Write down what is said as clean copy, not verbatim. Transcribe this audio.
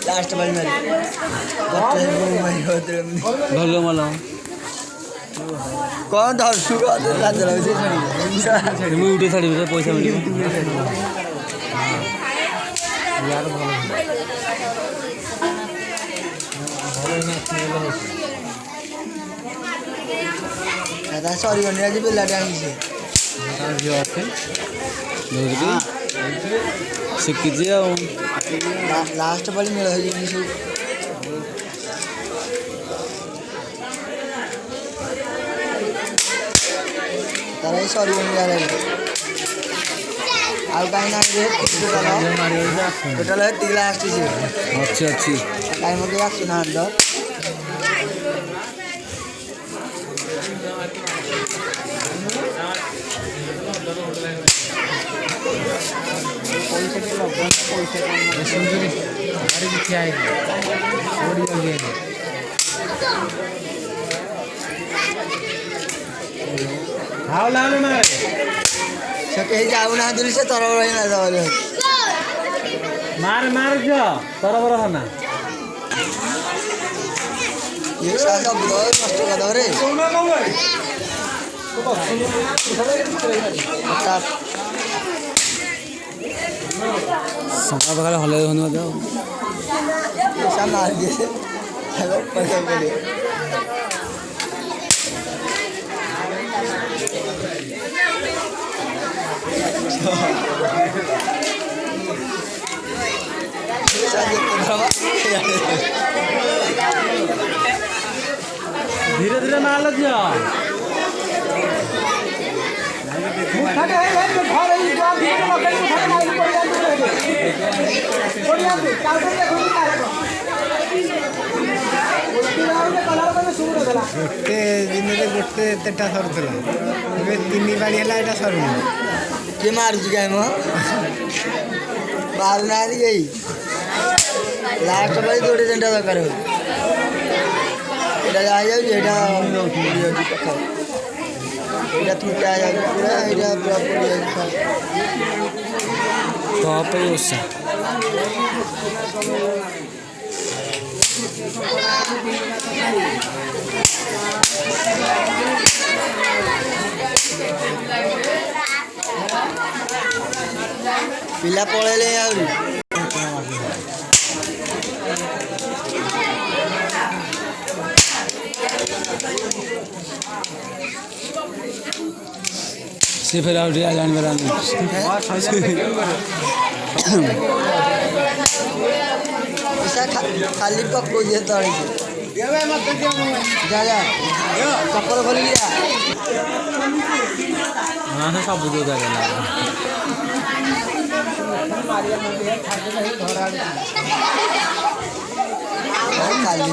last बार मेरे ଭଲ ଭଲ कौन धरसु ମୁଁ ଉଠେଇ ଛାଡ଼ିବି ପଇସା ମିଳିବ यार भल सरी बनी आज पिलाटे ଶିଖିଛି ଆଉ लास्ट बार मेल हो तार सरी बनी जा ଆଉ କାହିଁ ନା ଟୋଟାଲ ଏତିକି ଲାଷ୍ଟ ଅଛି ଅଛି କାହିଁ ମୋତେ ଆସୁନାହାନ୍ତି ତ से कहीं जाऊना से तरह मार मार जो तरबर होना ये सब नष्ट कर रे सका बगल हले होने जाओ ऐसा मार दिए हेलो पैसा बोले धीरे धीरे मार लग जा गोटे दिन गोटे एतेटा सरुला तीन बाड़ी है सरुना किए मारुच क्या मारूना गई लास्ट बारी जोड़े जेनटा दरकार हो आ जाए थुके आ जाए पूरा यहाँ पूरा पड़ जाए पिला पड़े से फिर आउट जान बरा खाली पक्को ये तड़ी जा जा चप्पल खोल लिया हाँ सब जो खाली